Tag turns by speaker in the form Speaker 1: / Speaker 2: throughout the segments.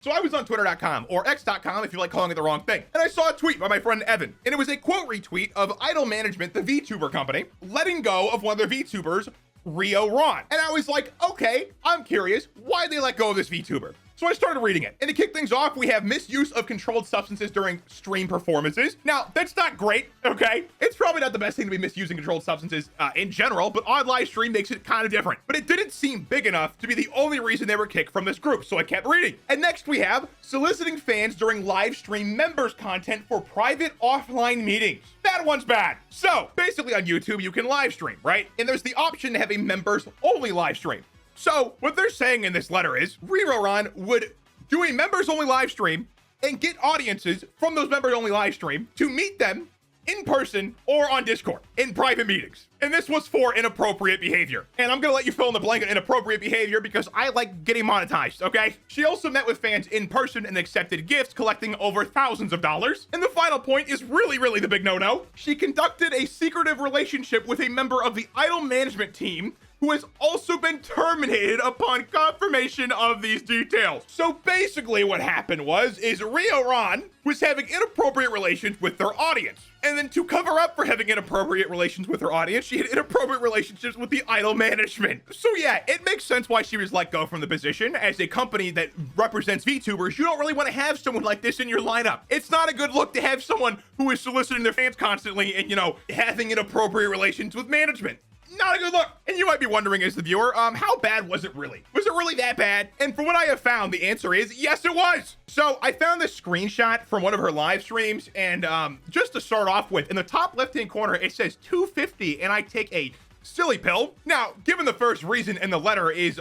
Speaker 1: So I was on twitter.com or x.com if you like calling it the wrong thing, and I saw a tweet by my friend Evan, and it was a quote retweet of Idle Management, the VTuber company, letting go of one of their VTubers, Riro Ron. And I was like, okay, I'm curious, why they let go of this VTuber? So I started reading it. And to kick things off, we have misuse of controlled substances during stream performances. Now, that's not great, okay? It's probably not the best thing to be misusing controlled substances in general, but on live stream makes it kind of different. But it didn't seem big enough to be the only reason they were kicked from this group, so I kept reading. And next we have soliciting fans during live stream members content for private offline meetings. That one's bad. So basically on YouTube, you can live stream, right? And there's the option to have a members only live stream. So what they're saying in this letter is Riro Ron would do a members only live stream and get audiences from those members only live stream to meet them in person or on Discord in private meetings. And this was for inappropriate behavior. And I'm gonna let you fill in the blank of inappropriate behavior because I like getting monetized, okay? She also met with fans in person and accepted gifts, collecting over thousands of dollars. And the final point is really the big no-no. She conducted a secretive relationship with a member of the Idle Management team who has also been terminated upon confirmation of these details. So basically what happened was Riro Ron was having inappropriate relations with their audience. And then to cover up for having inappropriate relations with her audience, she had inappropriate relationships with the Idle Management. So yeah, it makes sense why she was let go from the position. As a company that represents VTubers, you don't really want to have someone like this in your lineup. It's not a good look to have someone who is soliciting their fans constantly and, you know, having inappropriate relations with management. Not a good look. And you might be wondering as the viewer, how bad was it really? Was it really that bad? And from what I have found, the answer is yes, it was. So I found this screenshot from one of her live streams, and just to start off with, in the top left-hand corner, it says 250, and I take a silly pill. Now, given the first reason in the letter is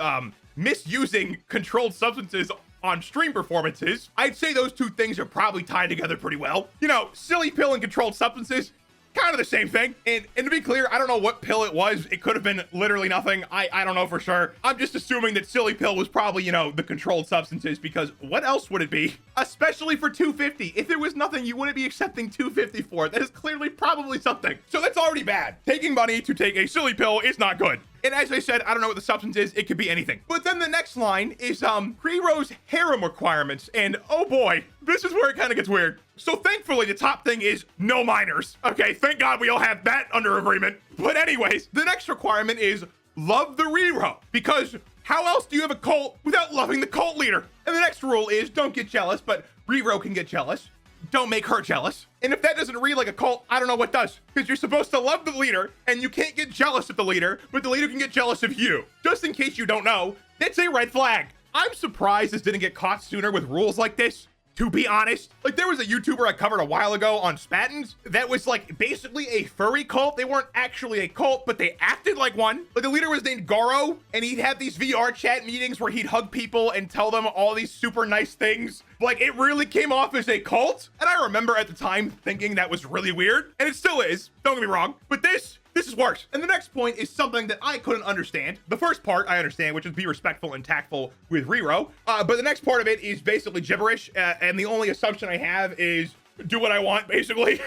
Speaker 1: misusing controlled substances on stream performances, I'd say those two things are probably tied together pretty well. You know, silly pill and controlled substances, kind of the same thing. And to be clear, I don't know what pill it was. It could have been literally nothing. I don't know for sure. I'm just assuming that silly pill was probably, you know, the controlled substances, because what else would it be? Especially for 250. If it was nothing, you wouldn't be accepting 250 for it. That is clearly probably something. So that's already bad. Taking money to take a silly pill is not good. And as I said, I don't know what the substance is. It could be anything. But then the next line is Riro's harem requirements. And oh boy, this is where it kind of gets weird. So thankfully, the top thing is no minors. Okay, thank God we all have that under agreement. But anyways, the next requirement is love the Riro. Because how else do you have a cult without loving the cult leader? And the next rule is don't get jealous, but Riro can get jealous. Don't make her jealous. And if that doesn't read like a cult, I don't know what does. Because you're supposed to love the leader, and you can't get jealous of the leader, but the leader can get jealous of you. Just in case you don't know, that's a red flag. I'm surprised this didn't get caught sooner with rules like this, to be honest. Like, there was a YouTuber I covered a while ago on Spattins that was like basically a furry cult. They weren't actually a cult, but they acted like one. Like, the leader was named Goro, and he'd have these VR chat meetings where he'd hug people and tell them all these super nice things. Like, it really came off as a cult. And I remember at the time thinking that was really weird, and it still is, don't get me wrong, but this is worse. And the next point is something that I couldn't understand. The first part I understand, which is be respectful and tactful with Riro. But the next part of it is basically gibberish. And the only assumption I have is do what I want, basically.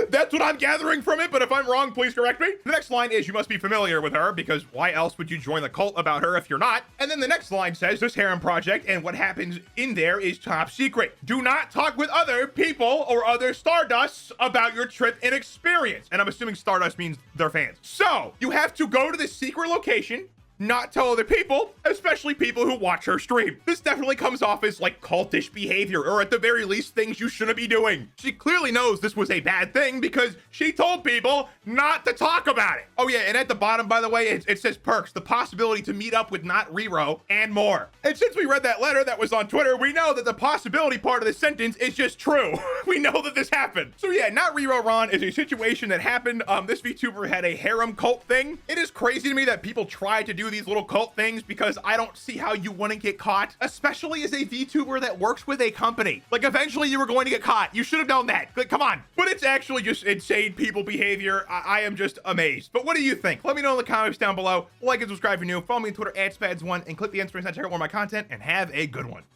Speaker 1: That's what I'm gathering from it, but if I'm wrong, please correct me. The next line is you must be familiar with her, because why else would you join the cult about her if you're not? And then the next line says this harem project and what happens in there is top secret. Do not talk with other people or other Stardusts about your trip and experience. And I'm assuming Stardust means their fans. So you have to go to this secret location, not tell other people, especially people who watch her stream. This definitely comes off as like cultish behavior, or at the very least things you shouldn't be doing. She clearly knows this was a bad thing because she told people not to talk about it. Oh yeah, and at the bottom, by the way, it says perks, the possibility to meet up with not Riro and more. And since we read that letter that was on Twitter, we know that the possibility part of the sentence is just true. We know that this happened. So yeah, not Riro Ron is a situation that happened. This VTuber had a harem cult thing. It is crazy to me that people try to do these little cult things because I don't see how you wouldn't get caught, especially as a VTuber that works with a company. Like, eventually you were going to get caught. You should have known that. Like, come on. But it's actually just insane people behavior. I am just amazed. But what do you think? Let me know in the comments down below. Like and subscribe if you're new. Follow me on Twitter @Spads1 and click the Instagram to check out more of my content, and have a good one.